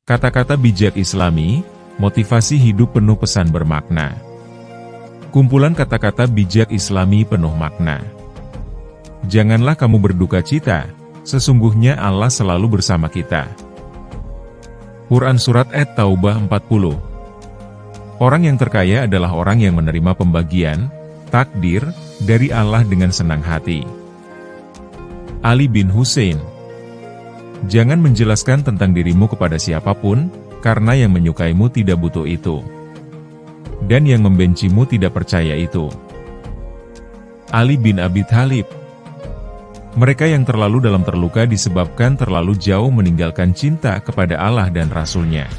Kata-kata bijak Islami, motivasi hidup penuh pesan bermakna. Kumpulan kata-kata bijak Islami penuh makna. Janganlah kamu berduka cita, sesungguhnya Allah selalu bersama kita. Quran Surat At-Taubah 40. Orang yang terkaya adalah orang yang menerima pembagian, takdir, dari Allah dengan senang hati. Ali bin Husain. Jangan menjelaskan tentang dirimu kepada siapapun, karena yang menyukaimu tidak butuh itu. Dan yang membencimu tidak percaya itu. Ali bin Abi Thalib. Mereka yang terlalu dalam terluka disebabkan terlalu jauh meninggalkan cinta kepada Allah dan Rasul-Nya.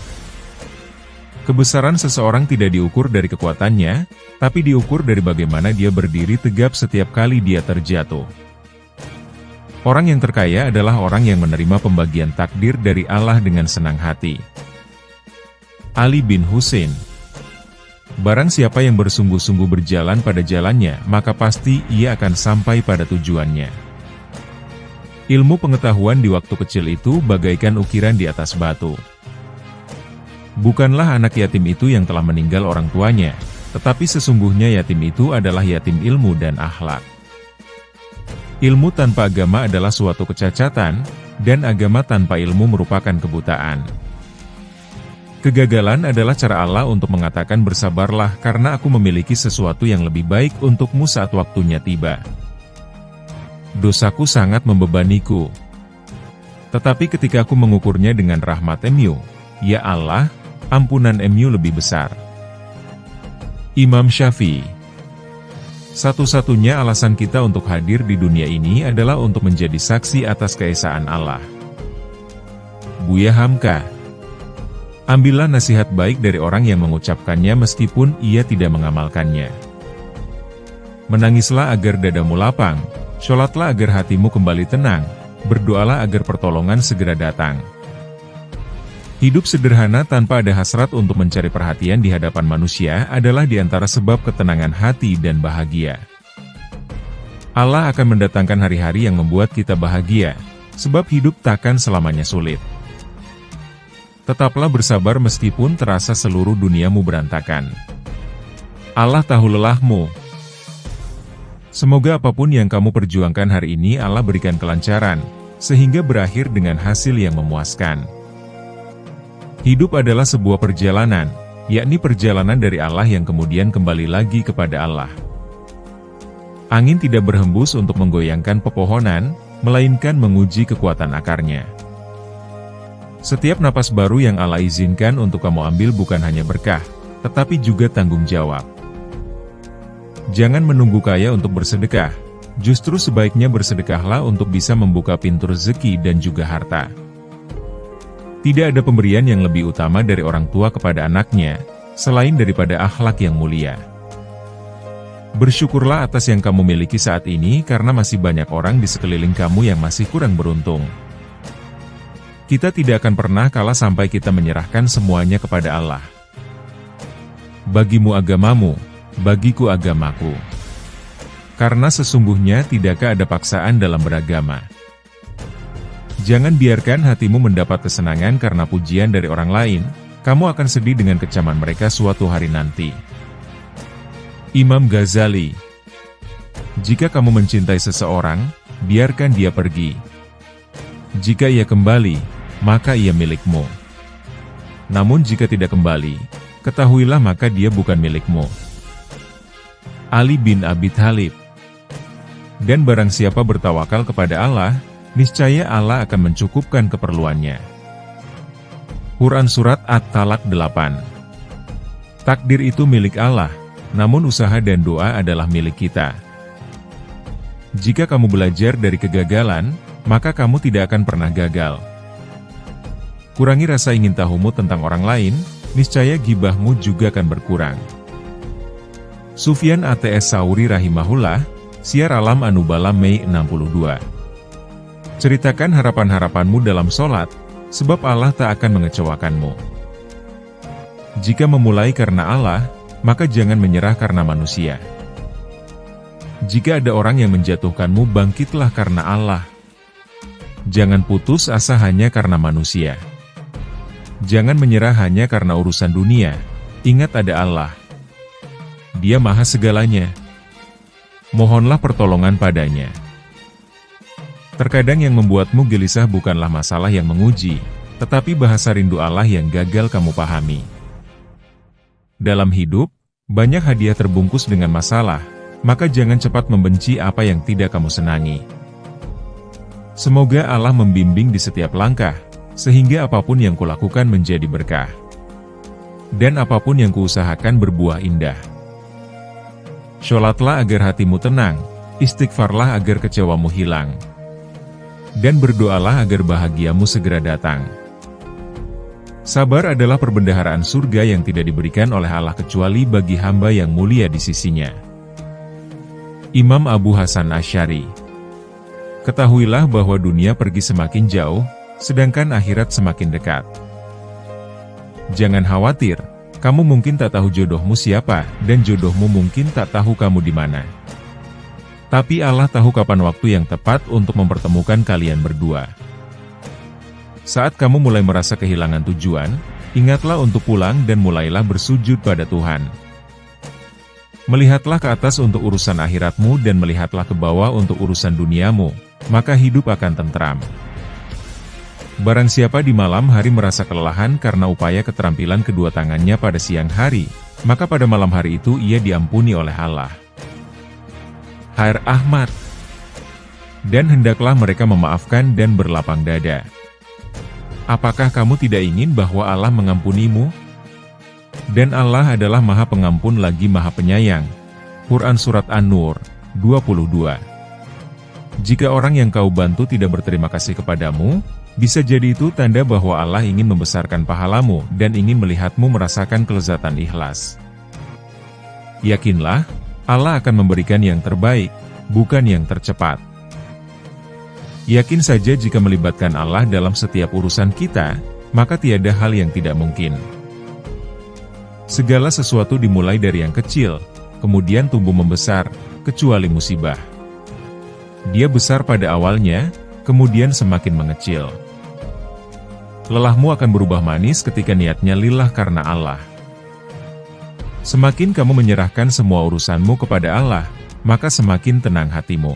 Kebesaran seseorang tidak diukur dari kekuatannya, tapi diukur dari bagaimana dia berdiri tegap setiap kali dia terjatuh. Orang yang terkaya adalah orang yang menerima pembagian takdir dari Allah dengan senang hati. Ali bin Husain. Barang siapa yang bersungguh-sungguh berjalan pada jalannya, maka pasti ia akan sampai pada tujuannya. Ilmu pengetahuan di waktu kecil itu bagaikan ukiran di atas batu. Bukanlah anak yatim itu yang telah meninggal orang tuanya, tetapi sesungguhnya yatim itu adalah yatim ilmu dan akhlak. Ilmu tanpa agama adalah suatu kecacatan, dan agama tanpa ilmu merupakan kebutaan. Kegagalan adalah cara Allah untuk mengatakan bersabarlah karena aku memiliki sesuatu yang lebih baik untukmu saat waktunya tiba. Dosaku sangat membebaniku. Tetapi ketika aku mengukurnya dengan rahmat-Mu, ya Allah, ampunan-Mu lebih besar. Imam Syafi'i. Satu-satunya alasan kita untuk hadir di dunia ini adalah untuk menjadi saksi atas keesaan Allah. Buya Hamka. Ambillah nasihat baik dari orang yang mengucapkannya meskipun ia tidak mengamalkannya. Menangislah agar dadamu lapang, sholatlah agar hatimu kembali tenang, berdoalah agar pertolongan segera datang. Hidup sederhana tanpa ada hasrat untuk mencari perhatian di hadapan manusia adalah di antara sebab ketenangan hati dan bahagia. Allah akan mendatangkan hari-hari yang membuat kita bahagia, sebab hidup takkan selamanya sulit. Tetaplah bersabar meskipun terasa seluruh duniamu berantakan. Allah tahu lelahmu. Semoga apapun yang kamu perjuangkan hari ini Allah berikan kelancaran, sehingga berakhir dengan hasil yang memuaskan. Hidup adalah sebuah perjalanan, yakni perjalanan dari Allah yang kemudian kembali lagi kepada Allah. Angin tidak berhembus untuk menggoyangkan pepohonan, melainkan menguji kekuatan akarnya. Setiap napas baru yang Allah izinkan untuk kamu ambil bukan hanya berkah, tetapi juga tanggung jawab. Jangan menunggu kaya untuk bersedekah, justru sebaiknya bersedekahlah untuk bisa membuka pintu rezeki dan juga harta. Tidak ada pemberian yang lebih utama dari orang tua kepada anaknya, selain daripada akhlak yang mulia. Bersyukurlah atas yang kamu miliki saat ini karena masih banyak orang di sekeliling kamu yang masih kurang beruntung. Kita tidak akan pernah kalah sampai kita menyerahkan semuanya kepada Allah. Bagimu agamamu, bagiku agamaku. Karena sesungguhnya tidakkah ada paksaan dalam beragama. Jangan biarkan hatimu mendapat kesenangan karena pujian dari orang lain, kamu akan sedih dengan kecaman mereka suatu hari nanti. Imam Ghazali. Jika kamu mencintai seseorang, biarkan dia pergi. Jika ia kembali, maka ia milikmu. Namun jika tidak kembali, ketahuilah maka dia bukan milikmu. Ali bin Abi Thalib. Dan barang siapa bertawakal kepada Allah, niscaya Allah akan mencukupkan keperluannya. Quran Surat At-Talaq 8. Takdir itu milik Allah, namun usaha dan doa adalah milik kita. Jika kamu belajar dari kegagalan, maka kamu tidak akan pernah gagal. Kurangi rasa ingin tahumu tentang orang lain, niscaya gibahmu juga akan berkurang. Sufyan Ats Tsauri rahimahullah, Syiar Alam An-Nubala Mei 62. Ceritakan harapan-harapanmu dalam sholat, sebab Allah tak akan mengecewakanmu. Jika memulai karena Allah, maka jangan menyerah karena manusia. Jika ada orang yang menjatuhkanmu, bangkitlah karena Allah. Jangan putus asa hanya karena manusia. Jangan menyerah hanya karena urusan dunia. Ingat ada Allah. Dia maha segalanya. Mohonlah pertolongan padanya. Terkadang yang membuatmu gelisah bukanlah masalah yang menguji, tetapi bahasa rindu Allah yang gagal kamu pahami. Dalam hidup, banyak hadiah terbungkus dengan masalah, maka jangan cepat membenci apa yang tidak kamu senangi. Semoga Allah membimbing di setiap langkah, sehingga apapun yang kulakukan menjadi berkah. Dan apapun yang kuusahakan berbuah indah. Sholatlah agar hatimu tenang, istighfarlah agar kecewamu hilang. Dan berdoalah agar bahagiamu segera datang. Sabar adalah perbendaharaan surga yang tidak diberikan oleh Allah kecuali bagi hamba yang mulia di sisinya. Imam Abu Hasan Asy'ari. Ketahuilah bahwa dunia pergi semakin jauh, sedangkan akhirat semakin dekat. Jangan khawatir, kamu mungkin tak tahu jodohmu siapa, dan jodohmu mungkin tak tahu kamu di mana. Tapi Allah tahu kapan waktu yang tepat untuk mempertemukan kalian berdua. Saat kamu mulai merasa kehilangan tujuan, ingatlah untuk pulang dan mulailah bersujud pada Tuhan. Melihatlah ke atas untuk urusan akhiratmu dan melihatlah ke bawah untuk urusan duniamu, maka hidup akan tentram. Barang siapa di malam hari merasa kelelahan karena upaya keterampilan kedua tangannya pada siang hari, maka pada malam hari itu ia diampuni oleh Allah. Khair Ahmad. Dan hendaklah mereka memaafkan dan berlapang dada. Apakah kamu tidak ingin bahwa Allah mengampunimu? Dan Allah adalah Maha Pengampun lagi Maha Penyayang. Quran Surat An-Nur, 22. Jika orang yang kau bantu tidak berterima kasih kepadamu, bisa jadi itu tanda bahwa Allah ingin membesarkan pahalamu dan ingin melihatmu merasakan kelezatan ikhlas. Yakinlah, Allah akan memberikan yang terbaik, bukan yang tercepat. Yakin saja jika melibatkan Allah dalam setiap urusan kita, maka tiada hal yang tidak mungkin. Segala sesuatu dimulai dari yang kecil, kemudian tumbuh membesar, kecuali musibah. Dia besar pada awalnya, kemudian semakin mengecil. Lelahmu akan berubah manis ketika niatnya lillah karena Allah. Semakin kamu menyerahkan semua urusanmu kepada Allah, maka semakin tenang hatimu.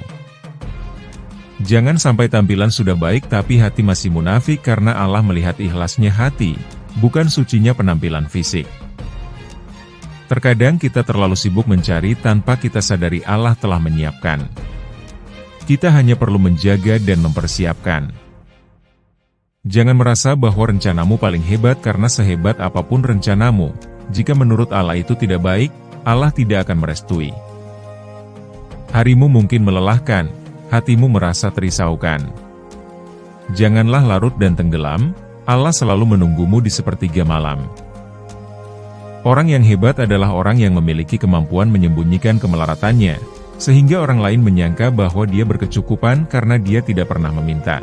Jangan sampai tampilan sudah baik tapi hati masih munafik karena Allah melihat ikhlasnya hati, bukan sucinya penampilan fisik. Terkadang kita terlalu sibuk mencari tanpa kita sadari Allah telah menyiapkan. Kita hanya perlu menjaga dan mempersiapkan. Jangan merasa bahwa rencanamu paling hebat karena sehebat apapun rencanamu, jika menurut Allah itu tidak baik, Allah tidak akan merestui. Harimu mungkin melelahkan, hatimu merasa terisaukan. Janganlah larut dan tenggelam, Allah selalu menunggumu di sepertiga malam. Orang yang hebat adalah orang yang memiliki kemampuan menyembunyikan kemelaratannya, sehingga orang lain menyangka bahwa dia berkecukupan karena dia tidak pernah meminta.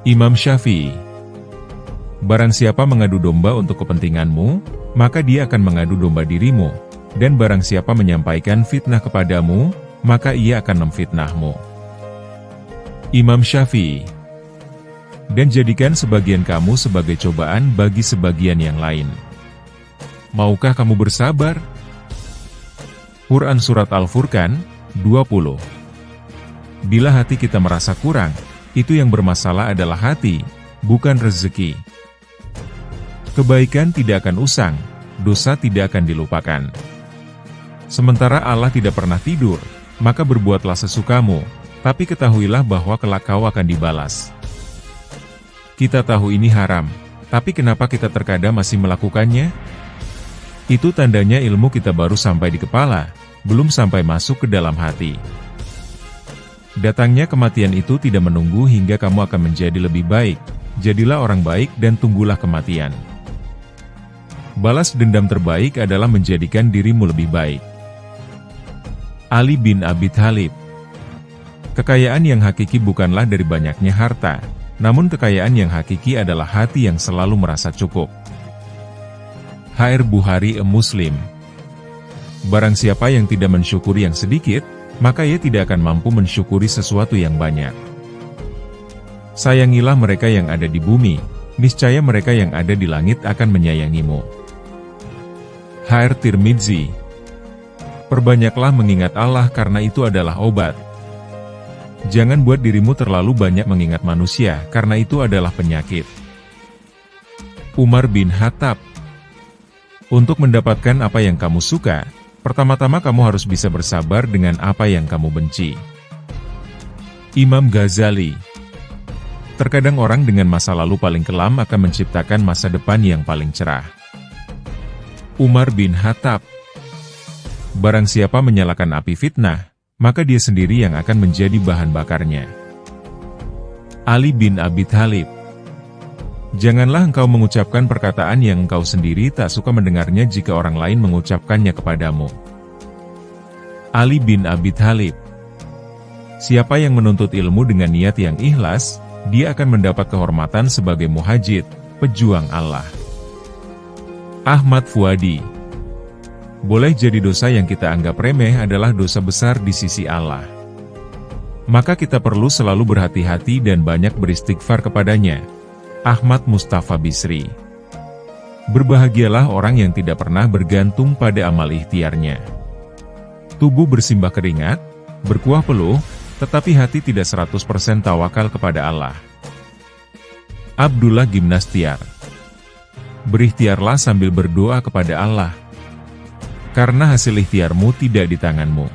Imam Syafi'i. Barang siapa mengadu domba untuk kepentinganmu, maka dia akan mengadu domba dirimu, dan barang siapa menyampaikan fitnah kepadamu, maka ia akan memfitnahmu. Imam Syafi'i. Dan jadikan sebagian kamu sebagai cobaan bagi sebagian yang lain. Maukah kamu bersabar? Quran Surat Al-Furqan, 20. Bila hati kita merasa kurang, itu yang bermasalah adalah hati, bukan rezeki. Kebaikan tidak akan usang, dosa tidak akan dilupakan. Sementara Allah tidak pernah tidur, maka berbuatlah sesukamu, tapi ketahuilah bahwa kelak kau akan dibalas. Kita tahu ini haram, tapi kenapa kita terkadang masih melakukannya? Itu tandanya ilmu kita baru sampai di kepala, belum sampai masuk ke dalam hati. Datangnya kematian itu tidak menunggu hingga kamu akan menjadi lebih baik, jadilah orang baik dan tunggulah kematian. Balas dendam terbaik adalah menjadikan dirimu lebih baik. Ali bin Abi Thalib. Kekayaan yang hakiki bukanlah dari banyaknya harta, namun kekayaan yang hakiki adalah hati yang selalu merasa cukup. H.R. Bukhari Muslim. Barang siapa yang tidak mensyukuri yang sedikit, maka ia tidak akan mampu mensyukuri sesuatu yang banyak. Sayangilah mereka yang ada di bumi, niscaya mereka yang ada di langit akan menyayangimu. HR Tirmidzi. Perbanyaklah mengingat Allah karena itu adalah obat. Jangan buat dirimu terlalu banyak mengingat manusia karena itu adalah penyakit. Umar bin Khattab. Untuk mendapatkan apa yang kamu suka, pertama-tama kamu harus bisa bersabar dengan apa yang kamu benci. Imam Ghazali. Terkadang orang dengan masa lalu paling kelam akan menciptakan masa depan yang paling cerah. Umar bin Khattab. Barang siapa menyalakan api fitnah, maka dia sendiri yang akan menjadi bahan bakarnya. Ali bin Abi Thalib. Janganlah engkau mengucapkan perkataan yang engkau sendiri tak suka mendengarnya jika orang lain mengucapkannya kepadamu. Ali bin Abi Thalib. Siapa yang menuntut ilmu dengan niat yang ikhlas, dia akan mendapat kehormatan sebagai muhajid, pejuang Allah. Ahmad Fuadi. Boleh jadi dosa yang kita anggap remeh adalah dosa besar di sisi Allah. Maka kita perlu selalu berhati-hati dan banyak beristighfar kepadanya. Ahmad Mustafa Bisri. Berbahagialah orang yang tidak pernah bergantung pada amal ikhtiarnya. Tubuh bersimbah keringat, berkuah peluh, tetapi hati tidak 100% tawakal kepada Allah. Abdullah Gimnastiar. Berikhtiarlah sambil berdoa kepada Allah. Karena hasil ikhtiarmu tidak di tanganmu,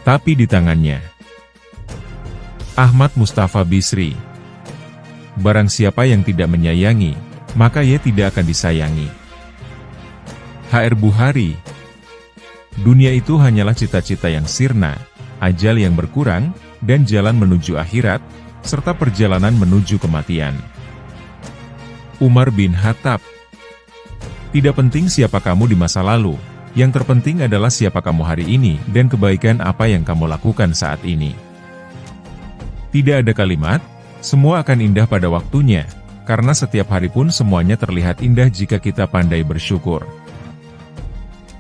tapi di tangannya. Ahmad Mustafa Bisri. Barang siapa yang tidak menyayangi, maka ia tidak akan disayangi. HR Buhari. Dunia itu hanyalah cita-cita yang sirna, ajal yang berkurang, dan jalan menuju akhirat, serta perjalanan menuju kematian. Umar bin Khattab. Tidak penting siapa kamu di masa lalu, yang terpenting adalah siapa kamu hari ini dan kebaikan apa yang kamu lakukan saat ini. Tidak ada kalimat, semua akan indah pada waktunya, karena setiap hari pun semuanya terlihat indah jika kita pandai bersyukur.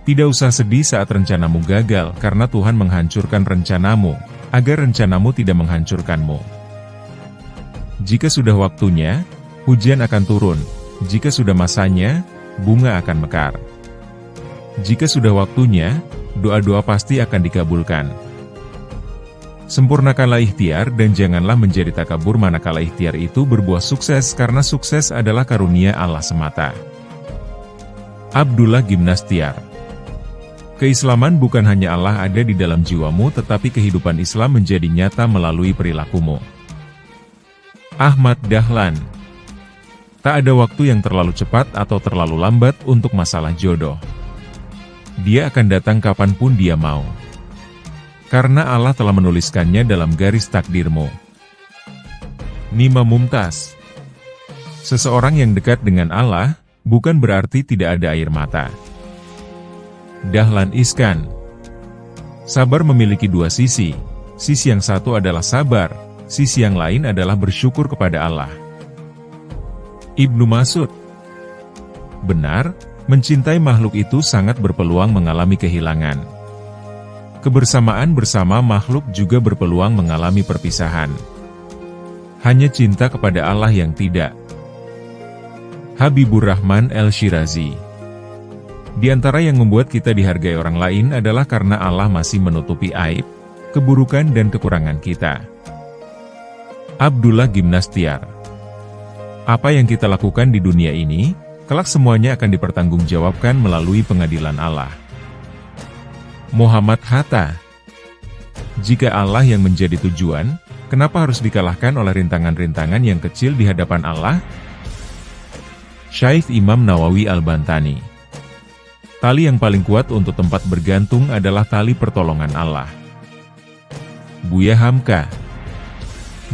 Tidak usah sedih saat rencanamu gagal karena Tuhan menghancurkan rencanamu, agar rencanamu tidak menghancurkanmu. Jika sudah waktunya, hujan akan turun, jika sudah masanya, bunga akan mekar. Jika sudah waktunya, doa-doa pasti akan dikabulkan. Sempurnakanlah ikhtiar dan janganlah menjadi takabur manakala ikhtiar itu berbuah sukses karena sukses adalah karunia Allah semata. Abdullah Gimnastiar. Keislaman bukan hanya Allah ada di dalam jiwamu tetapi kehidupan Islam menjadi nyata melalui perilakumu. Ahmad Dahlan. Tak ada waktu yang terlalu cepat atau terlalu lambat untuk masalah jodoh. Dia akan datang kapanpun dia mau. Karena Allah telah menuliskannya dalam garis takdirmu. Nima Mumtaz. Seseorang yang dekat dengan Allah, bukan berarti tidak ada air mata. Dahlan Iskan. Sabar memiliki dua sisi yang satu adalah sabar, sisi yang lain adalah bersyukur kepada Allah. Ibnu Mas'ud. Benar, mencintai makhluk itu sangat berpeluang mengalami kehilangan. Kebersamaan bersama makhluk juga berpeluang mengalami perpisahan. Hanya cinta kepada Allah yang tidak. Habibur Rahman El-Shirazi. Di antara yang membuat kita dihargai orang lain adalah karena Allah masih menutupi aib, keburukan dan kekurangan kita. Abdullah Gimnastiar. Apa yang kita lakukan di dunia ini, kelak semuanya akan dipertanggungjawabkan melalui pengadilan Allah. Muhammad Hatta. Jika Allah yang menjadi tujuan, kenapa harus dikalahkan oleh rintangan-rintangan yang kecil di hadapan Allah? Syekh Imam Nawawi Al-Bantani. Tali yang paling kuat untuk tempat bergantung adalah tali pertolongan Allah. Buya Hamka.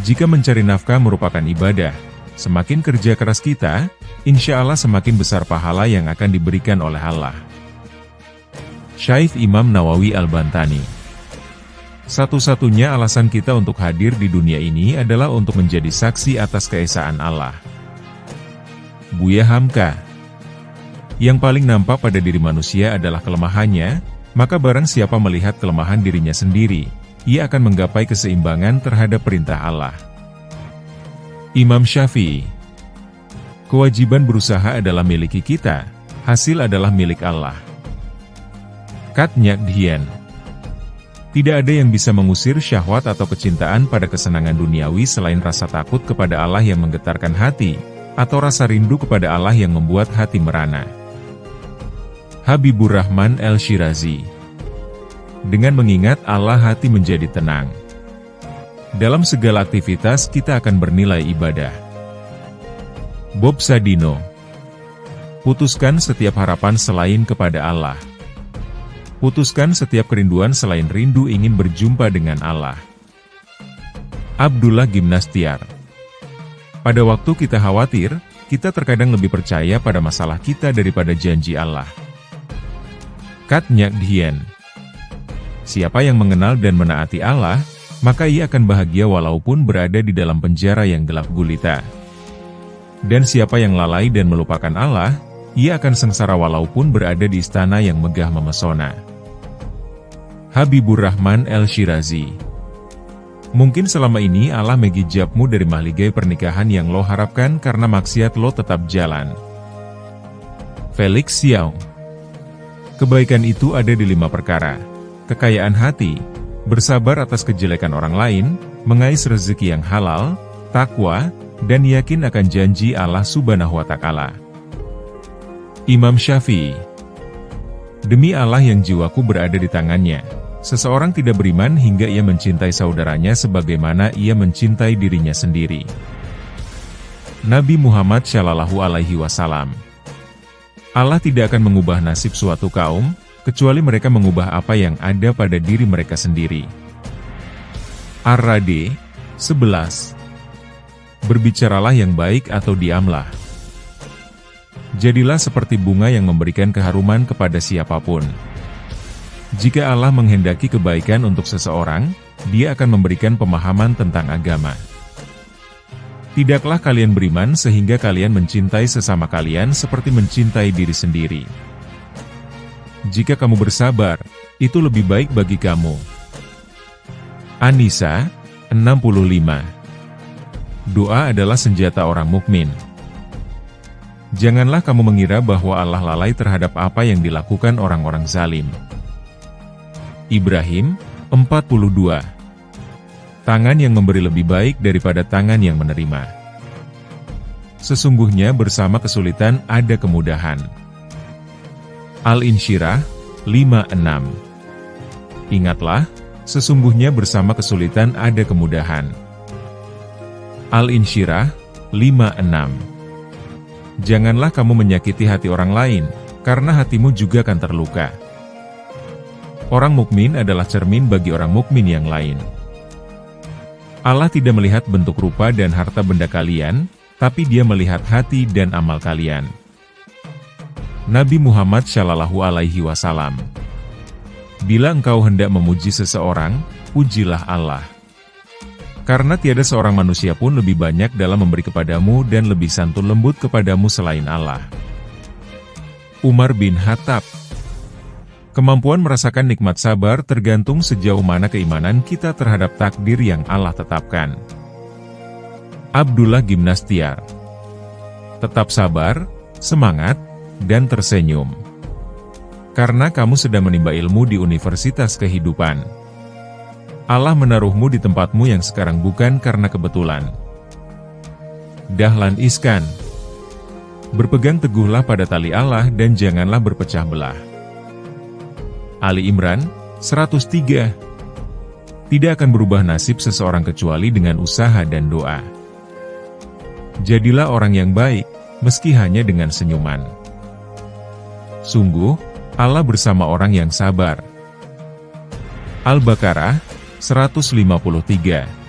Jika mencari nafkah merupakan ibadah, semakin kerja keras kita, insya Allah semakin besar pahala yang akan diberikan oleh Allah. Syekh Imam Nawawi Al-Bantani. Satu-satunya alasan kita untuk hadir di dunia ini adalah untuk menjadi saksi atas keesaan Allah. Buya Hamka. Yang paling nampak pada diri manusia adalah kelemahannya, maka barang siapa melihat kelemahan dirinya sendiri, ia akan menggapai keseimbangan terhadap perintah Allah. Imam Syafi'i. Kewajiban berusaha adalah milik kita, hasil adalah milik Allah. Kat Nyak Dhien. Tidak ada yang bisa mengusir syahwat atau kecintaan pada kesenangan duniawi selain rasa takut kepada Allah yang menggetarkan hati, atau rasa rindu kepada Allah yang membuat hati merana. Habibur Rahman El-Shirazi. Dengan mengingat Allah hati menjadi tenang. Dalam segala aktivitas kita akan bernilai ibadah. Bob Sadino. Putuskan setiap harapan selain kepada Allah. Putuskan setiap kerinduan selain rindu ingin berjumpa dengan Allah. Abdullah Gimnastiar. Pada waktu kita khawatir, kita terkadang lebih percaya pada masalah kita daripada janji Allah. Kat Nyak Dhien. Siapa yang mengenal dan menaati Allah, maka ia akan bahagia walaupun berada di dalam penjara yang gelap gulita. Dan siapa yang lalai dan melupakan Allah, ia akan sengsara walaupun berada di istana yang megah memesona. Habibur Rahman El-Shirazi. Mungkin selama ini Allah menghijabmu dari mahligai pernikahan yang lo harapkan karena maksiat lo tetap jalan. Felix Xiao. Kebaikan itu ada di 5 perkara. Kekayaan hati, bersabar atas kejelekan orang lain, mengais rezeki yang halal, takwa, dan yakin akan janji Allah Subhanahu wa Ta'ala. Imam Syafi'i. Demi Allah yang jiwaku berada di tangannya, seseorang tidak beriman hingga ia mencintai saudaranya sebagaimana ia mencintai dirinya sendiri. Nabi Muhammad Shallallahu Alaihi Wasallam. Allah tidak akan mengubah nasib suatu kaum, kecuali mereka mengubah apa yang ada pada diri mereka sendiri. Ar-Ra'd 11. Berbicaralah yang baik atau diamlah. Jadilah seperti bunga yang memberikan keharuman kepada siapapun. Jika Allah menghendaki kebaikan untuk seseorang, Dia akan memberikan pemahaman tentang agama. Tidaklah kalian beriman sehingga kalian mencintai sesama kalian seperti mencintai diri sendiri. Jika kamu bersabar, itu lebih baik bagi kamu. An-Nisa 65. Doa adalah senjata orang mukmin. Janganlah kamu mengira bahwa Allah lalai terhadap apa yang dilakukan orang-orang zalim. Ibrahim 42. Tangan yang memberi lebih baik daripada tangan yang menerima. Sesungguhnya bersama kesulitan ada kemudahan. Al-Insyirah 56. Ingatlah, sesungguhnya bersama kesulitan ada kemudahan. Al-Insyirah 56. Janganlah kamu menyakiti hati orang lain, karena hatimu juga akan terluka. Orang mukmin adalah cermin bagi orang mukmin yang lain. Allah tidak melihat bentuk rupa dan harta benda kalian, tapi Dia melihat hati dan amal kalian. Nabi Muhammad Shallallahu Alaihi Wasallam. Bila engkau hendak memuji seseorang, pujilah Allah. Karena tiada seorang manusia pun lebih banyak dalam memberi kepadamu dan lebih santun lembut kepadamu selain Allah. Umar bin Khattab. Kemampuan merasakan nikmat sabar tergantung sejauh mana keimanan kita terhadap takdir yang Allah tetapkan. Abdullah Gimnastiar. Tetap sabar, semangat, dan tersenyum. Karena kamu sedang menimba ilmu di universitas kehidupan. Allah menaruhmu di tempatmu yang sekarang bukan karena kebetulan. Dahlan Iskan. Berpegang teguhlah pada tali Allah dan janganlah berpecah belah. Ali Imran 103. Tidak akan berubah nasib seseorang kecuali dengan usaha dan doa. Jadilah orang yang baik, meski hanya dengan senyuman. Sungguh, Allah bersama orang yang sabar. Al-Baqarah 153.